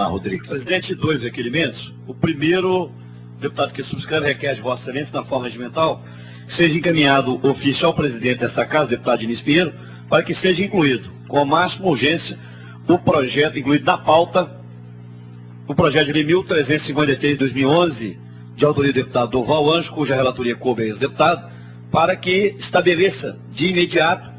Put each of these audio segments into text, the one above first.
Rodrigues. Presidente, dois requerimentos. O primeiro, o deputado que subscreve requer de Vossa Excelência, na forma regimental, que seja encaminhado ofício ao presidente dessa casa, o deputado Diniz Pinheiro, para que seja incluído, com a máxima urgência, o projeto incluído na pauta, o projeto de lei 1353 de 2011, de autoria do deputado Durval Anjos, cuja relatoria coube a ex-deputado, para que estabeleça de imediato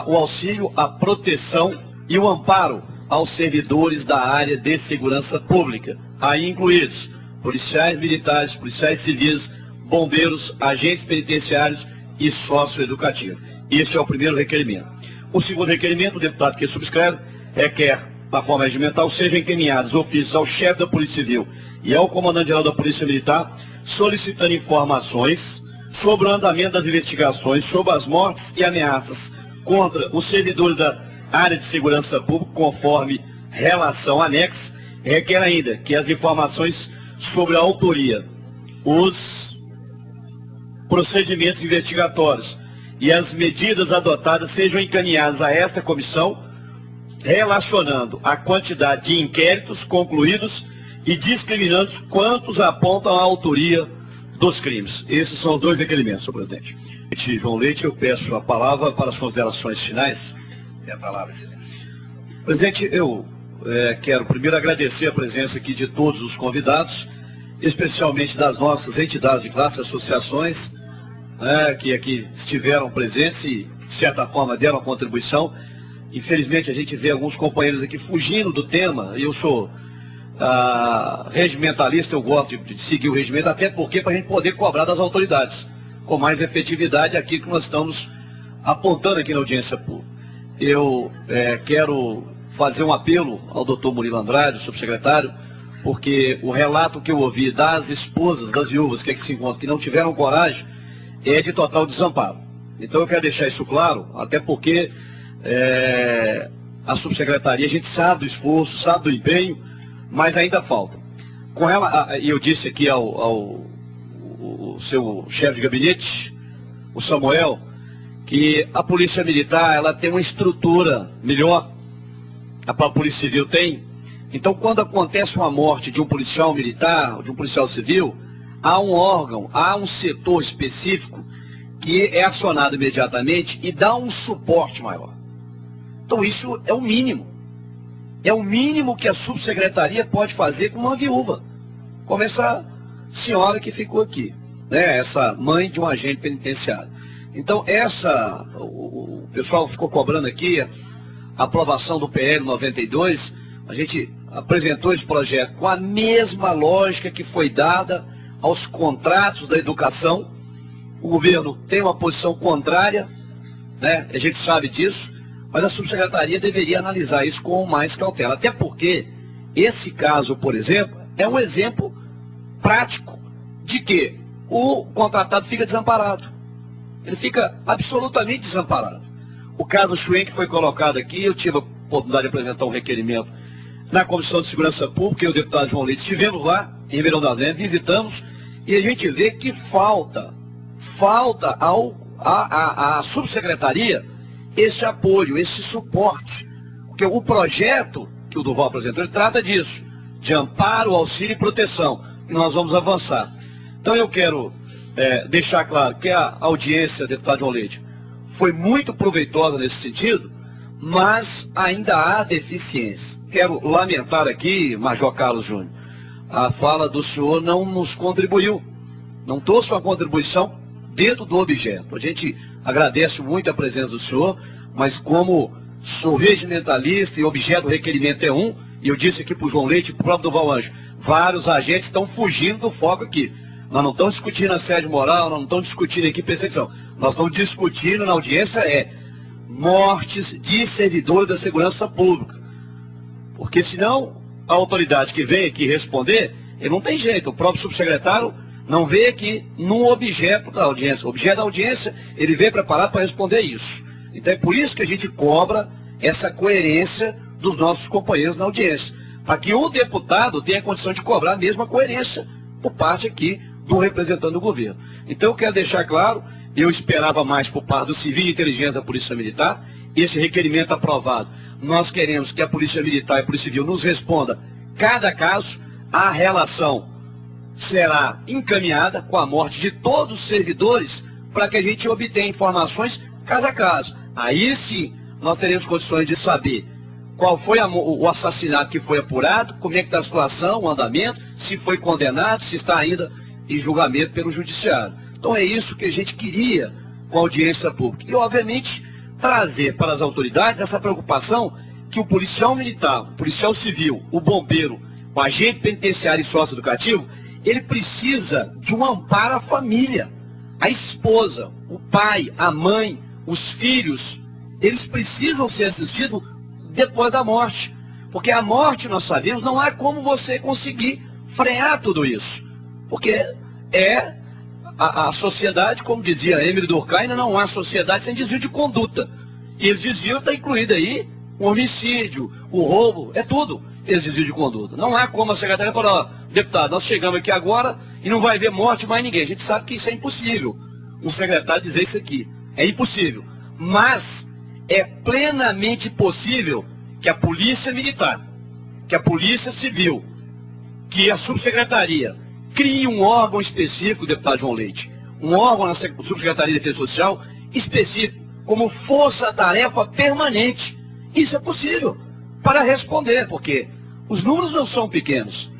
o auxílio, a proteção e o amparo aos servidores da área de segurança pública, aí incluídos policiais militares, policiais civis, bombeiros, agentes penitenciários e socioeducativos. Esse é o primeiro requerimento. O segundo requerimento, o deputado que subscreve, requer, na forma regimental, sejam encaminhados ofícios ao chefe da Polícia Civil e ao comandante-geral da Polícia Militar, solicitando informações sobre o andamento das investigações, sobre as mortes e ameaças contra os servidores da área de segurança pública, conforme relação anexa. Requer ainda que as informações sobre a autoria, os procedimentos investigatórios e as medidas adotadas sejam encaminhadas a esta comissão, relacionando a quantidade de inquéritos concluídos e discriminando quantos apontam a autoria dos crimes. Esses são os dois requerimentos, senhor presidente. João Leite, eu peço a palavra para as considerações finais. Tem a palavra, excelência. Presidente, eu quero primeiro agradecer a presença aqui de todos os convidados, especialmente das nossas entidades de classe, associações, que aqui estiveram presentes e, de certa forma, deram a contribuição. Infelizmente, a gente vê alguns companheiros aqui fugindo do tema. Eu sou regimentalista, eu gosto de seguir o regimento, até porque para a gente poder cobrar das autoridades com mais efetividade aquilo que nós estamos apontando aqui na audiência pública. Eu quero fazer um apelo ao doutor Murilo Andrade, o subsecretário, porque o relato que eu ouvi das esposas, das viúvas que aqui se encontram, que não tiveram coragem, é de total desamparo. Então eu quero deixar isso claro, até porque a subsecretaria, a gente sabe do esforço, sabe do empenho, mas ainda falta. Com ela, eu disse aqui ao seu chefe de gabinete, o Samuel, que a Polícia Militar, ela tem uma estrutura melhor, a Polícia Civil tem. Então, quando acontece uma morte de um policial militar, de um policial civil, há um órgão, há um setor específico que é acionado imediatamente e dá um suporte maior. Então, isso é o mínimo. É o mínimo que a subsecretaria pode fazer com uma viúva, como essa senhora que ficou aqui, né? Essa mãe de um agente penitenciário. Então, o pessoal ficou cobrando aqui a aprovação do PL 92, a gente apresentou esse projeto com a mesma lógica que foi dada aos contratos da educação. O governo tem uma posição contrária, né? A gente sabe disso, mas a subsecretaria deveria analisar isso com mais cautela. Até porque esse caso, por exemplo, é um exemplo prático de que o contratado fica desamparado. Ele fica absolutamente desamparado. O caso Schwenk foi colocado aqui, eu tive a oportunidade de apresentar um requerimento na Comissão de Segurança Pública, e o deputado João Leite, estivemos lá em Ribeirão das Neves, visitamos, e a gente vê que falta à subsecretaria esse apoio, esse suporte. Porque o projeto que o Durval apresentou, ele trata disso, de amparo, auxílio e proteção, e nós vamos avançar. Então eu quero deixar claro que a audiência, deputado João Leite, foi muito proveitosa nesse sentido, mas ainda há deficiência. Quero lamentar aqui, Major Carlos Júnior, a fala do senhor não nos contribuiu, não trouxe uma contribuição dentro do objeto. A gente agradece muito a presença do senhor, mas como sou regimentalista e o objeto do requerimento é um, e eu disse aqui para o João Leite e para o próprio Durval Anjos, vários agentes estão fugindo do foco aqui. Nós não estamos discutindo assédio moral, nós não estamos discutindo aqui perseguição. Nós estamos discutindo na audiência mortes de servidores da segurança pública. Porque senão a autoridade que vem aqui responder, ele não tem jeito. O próprio subsecretário não vê aqui no objeto da audiência. O objeto da audiência, ele veio preparado para responder isso. Então é por isso que a gente cobra essa coerência dos nossos companheiros na audiência. Para que o deputado tenha condição de cobrar a mesma coerência por parte aqui do representante do governo. Então eu quero deixar claro, eu esperava mais por parte do Civil e Inteligência da Polícia Militar, esse requerimento aprovado. Nós queremos que a Polícia Militar e a Polícia Civil nos responda cada caso, a relação será encaminhada com a morte de todos os servidores para que a gente obtenha informações caso a caso. Aí sim, nós teremos condições de saber qual foi o assassinato que foi apurado, como é que está a situação, o andamento, se foi condenado, se está ainda em julgamento pelo judiciário. Então é isso que a gente queria com a audiência pública. E, obviamente, trazer para as autoridades essa preocupação que o policial militar, o policial civil, o bombeiro, o agente penitenciário e sócio-educativo, ele precisa de um amparo à família, a esposa, o pai, a mãe, os filhos, eles precisam ser assistidos depois da morte. Porque a morte, nós sabemos, não há como você conseguir frear tudo isso. Porque a sociedade, como dizia Emile Durkheim, não há sociedade sem desvio de conduta. E esse desvio está incluído aí o homicídio, o roubo, é tudo esse desvio de conduta. Não há como a secretaria falar, ó, deputado, nós chegamos aqui agora e não vai haver morte mais ninguém. A gente sabe que isso é impossível. Um secretário dizer isso aqui. É impossível. Mas é plenamente possível que a polícia militar, que a polícia civil, que a subsecretaria crie um órgão específico, deputado João Leite, um órgão na Subsecretaria de Defesa Social específico, como força-tarefa permanente. Isso é possível para responder, porque os números não são pequenos,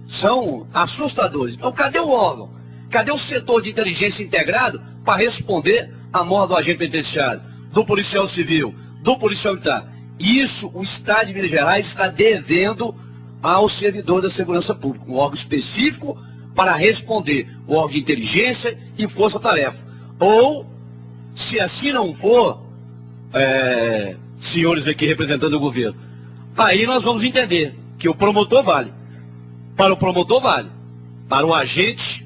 são assustadores. Então, cadê o órgão? Cadê o setor de inteligência integrado para responder à morte do agente penitenciário, do policial civil, do policial militar? Isso o Estado de Minas Gerais está devendo ao servidor da segurança pública, um órgão específico para responder, o órgão de inteligência e força-tarefa. Ou, se assim não for, senhores aqui representando o governo, aí nós vamos entender que o promotor vale. Para o promotor vale. Para o agente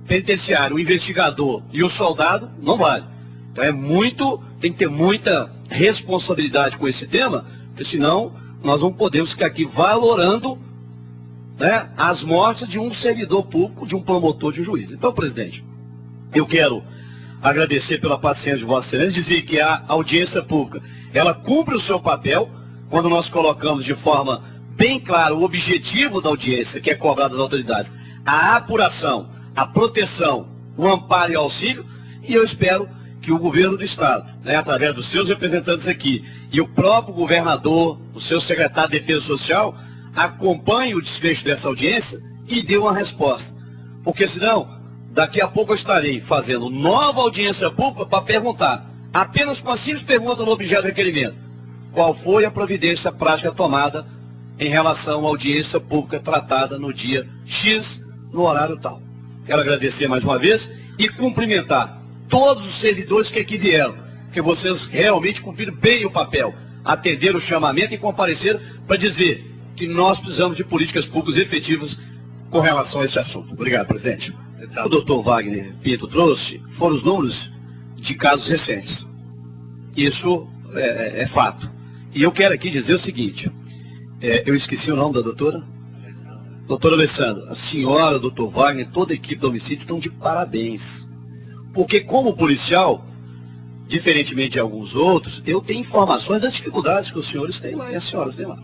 penitenciário, o investigador e o soldado, não vale. Então tem que ter muita responsabilidade com esse tema, porque senão nós não podemos ficar aqui valorando, né, as mortes de um servidor público, de um promotor, de um juiz. Então, presidente, eu quero agradecer pela paciência de Vossa Excelência, dizer que a audiência pública, ela cumpre o seu papel quando nós colocamos de forma bem clara o objetivo da audiência, que é cobrado das autoridades, a apuração, a proteção, o amparo e o auxílio, e eu espero que o governo do Estado, né, através dos seus representantes aqui, e o próprio governador, o seu secretário de Defesa Social, acompanhe o desfecho dessa audiência e dê uma resposta. Porque senão, daqui a pouco eu estarei fazendo nova audiência pública para perguntar, apenas com a simples pergunta no objeto do requerimento, qual foi a providência prática tomada em relação à audiência pública tratada no dia X, no horário tal. Quero agradecer mais uma vez e cumprimentar todos os servidores que aqui vieram, que vocês realmente cumpriram bem o papel, atenderam o chamamento e compareceram para dizer que nós precisamos de políticas públicas efetivas com relação a esse assunto. Obrigado, presidente. O doutor Wagner Pinto trouxe foram os números de casos recentes. Isso é fato. E eu quero aqui dizer o seguinte, eu esqueci o nome da doutora? Doutora Alessandra, a senhora, o doutor Wagner, toda a equipe do homicídio estão de parabéns. Porque como policial, diferentemente de alguns outros, eu tenho informações das dificuldades que os senhores têm lá e as senhoras têm lá.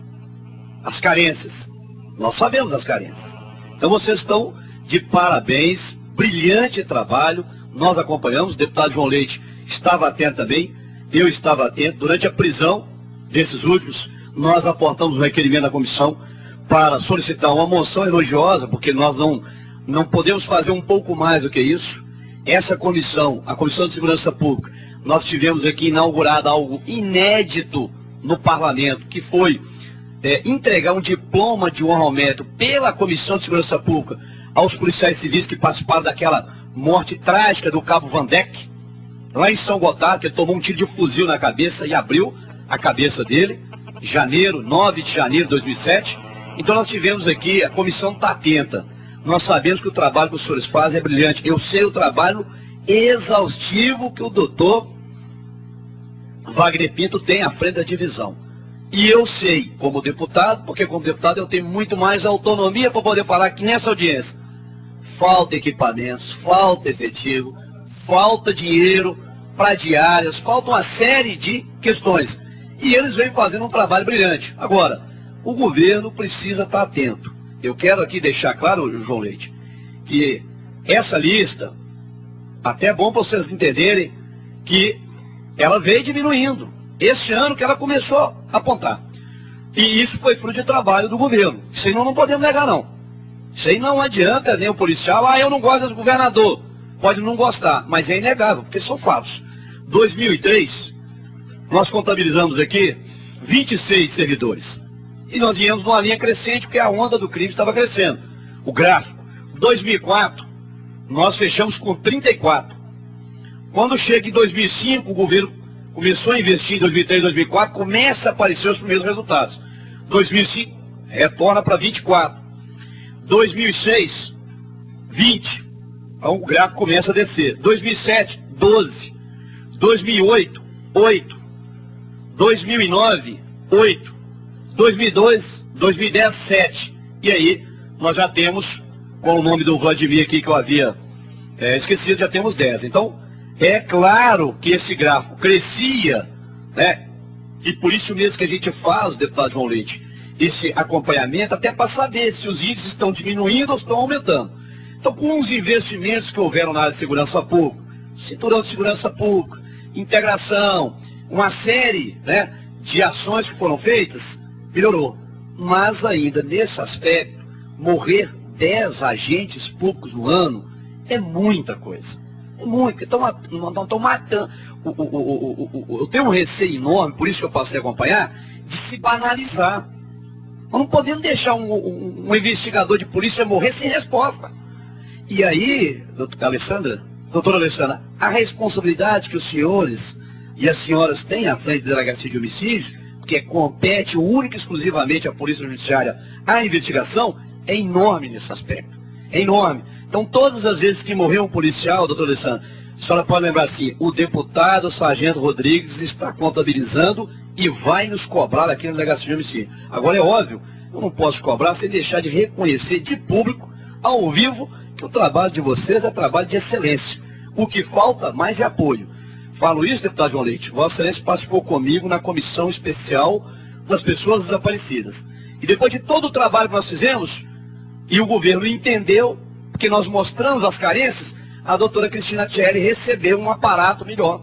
As carências. Nós sabemos as carências. Então vocês estão de parabéns, brilhante trabalho, nós acompanhamos, o deputado João Leite estava atento também, eu estava atento. Durante a prisão desses últimos, nós aportamos um requerimento da comissão para solicitar uma moção elogiosa, porque nós não podemos fazer um pouco mais do que isso. Essa comissão, a Comissão de Segurança Pública, nós tivemos aqui inaugurado algo inédito no parlamento, que foi entregar um diploma de honra ao mérito pela Comissão de Segurança Pública aos policiais civis que participaram daquela morte trágica do cabo Van Deck, lá em São Gotardo, que ele tomou um tiro de fuzil na cabeça e abriu a cabeça dele, 9 de janeiro de 2007. Então nós tivemos aqui, a comissão está atenta. Nós sabemos que o trabalho que os senhores fazem é brilhante. Eu sei o trabalho exaustivo que o doutor Wagner Pinto tem à frente da divisão. E eu sei, como deputado, porque como deputado eu tenho muito mais autonomia para poder falar que nessa audiência falta equipamentos, falta efetivo, falta dinheiro para diárias, falta uma série de questões. E eles vêm fazendo um trabalho brilhante. Agora, o governo precisa estar atento. Eu quero aqui deixar claro, João Leite, que essa lista, até é bom para vocês entenderem que ela veio diminuindo. Este ano que ela começou a apontar. E isso foi fruto de trabalho do governo. Isso aí não podemos negar, não. Isso aí não adianta nem o policial, eu não gosto do governador. Pode não gostar, mas é inegável, porque são fatos. 2003, nós contabilizamos aqui 26 servidores. E nós viemos numa linha crescente, porque a onda do crime estava crescendo. O gráfico. 2004, nós fechamos com 34. Quando chega em 2005, o governo começou a investir em 2003, 2004, começa a aparecer os primeiros resultados. 2005, retorna para 24. 2006, 20. Então o gráfico começa a descer. 2007, 12. 2008, 8. 2009, 8. 2002, 2010, 7. E aí, nós já temos, com o nome do Vladimir aqui que eu havia esquecido, já temos 10. Então, é claro que esse gráfico crescia, né? E por isso mesmo que a gente faz, deputado João Leite, esse acompanhamento, até para saber se os índices estão diminuindo ou estão aumentando. Então, com os investimentos que houveram na área de segurança pública, cinturão de segurança pública, integração, uma série, né, de ações que foram feitas, melhorou. Mas ainda, nesse aspecto, morrer 10 agentes públicos no ano é muita coisa. É muito. Estão matando. Eu tenho um receio enorme, por isso que eu passei a acompanhar, de se banalizar. Nós não podemos deixar um investigador de polícia morrer sem resposta. E aí, doutora Alessandra, a responsabilidade que os senhores e as senhoras têm à frente da delegacia de homicídios, que compete única e exclusivamente à Polícia Judiciária a investigação, é enorme nesse aspecto. É enorme. Então, todas as vezes que morreu um policial, doutora Alessandra, a senhora pode lembrar assim, o deputado Sargento Rodrigues está contabilizando e vai nos cobrar aqui na delegacia de homicídio. Agora, é óbvio, eu não posso cobrar sem deixar de reconhecer de público, ao vivo, que o trabalho de vocês é trabalho de excelência. O que falta mais é apoio. Falo isso, deputado João Leite, Vossa Excelência participou comigo na comissão especial das pessoas desaparecidas. E depois de todo o trabalho que nós fizemos, e o governo entendeu, porque nós mostramos as carências, a doutora Cristina Thierry recebeu um aparato melhor.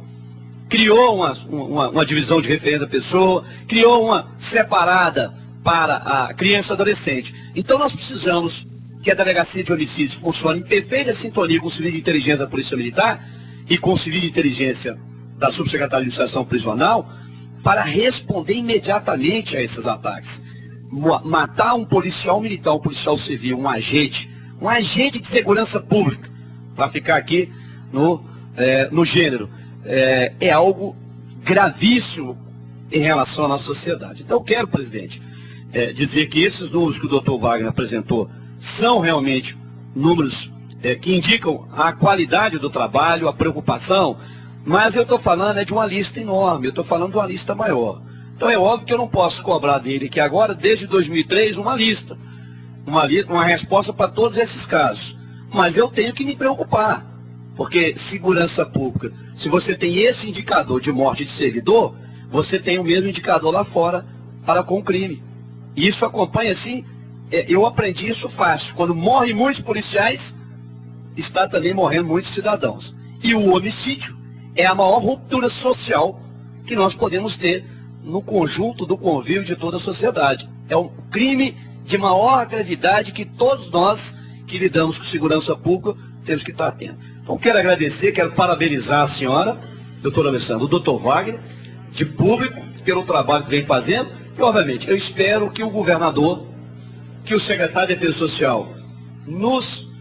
Criou uma divisão de referência da pessoa, criou uma separada para a criança e adolescente. Então nós precisamos que a delegacia de homicídios funcione em perfeita sintonia com o Serviço de Inteligência da Polícia Militar e com o Serviço de Inteligência da Subsecretaria de Administração Prisional, para responder imediatamente a esses ataques. Matar um policial militar, um policial civil, um agente de segurança pública, para ficar aqui no gênero, é algo gravíssimo em relação à nossa sociedade. Então eu quero, presidente, dizer que esses números que o doutor Wagner apresentou são realmente números que indicam a qualidade do trabalho, a preocupação, mas eu estou falando de uma lista enorme, eu estou falando de uma lista maior. Então é óbvio que eu não posso cobrar dele que agora, desde 2003, uma resposta para todos esses casos. Mas eu tenho que me preocupar, porque segurança pública, se você tem esse indicador de morte de servidor, você tem o mesmo indicador lá fora para com o crime. E isso acompanha assim, eu aprendi isso fácil. Quando morrem muitos policiais, está também morrendo muitos cidadãos. E o homicídio é a maior ruptura social que nós podemos ter no conjunto do convívio de toda a sociedade. É um crime de maior gravidade que todos nós que lidamos com segurança pública temos que estar atentos. Então quero agradecer, quero parabenizar a senhora, doutora Alessandra, o doutor Wagner, de público, pelo trabalho que vem fazendo, e obviamente eu espero que o governador, que o secretário de Defesa Social nos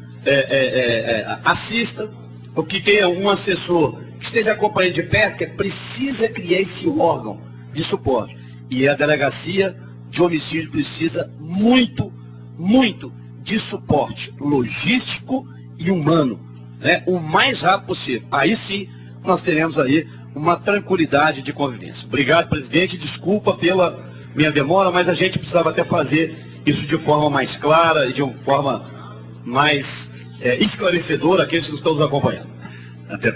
assista, ou que tenha um assessor que esteja acompanhando de perto, que precisa criar esse órgão de suporte. E a delegacia de homicídio precisa muito, muito de suporte logístico e humano, né? O mais rápido possível. Aí sim, nós teremos aí uma tranquilidade de convivência. Obrigado, presidente. Desculpa pela minha demora, mas a gente precisava até fazer isso de forma mais clara e de uma forma mais esclarecedora àqueles que estão nos acompanhando. Até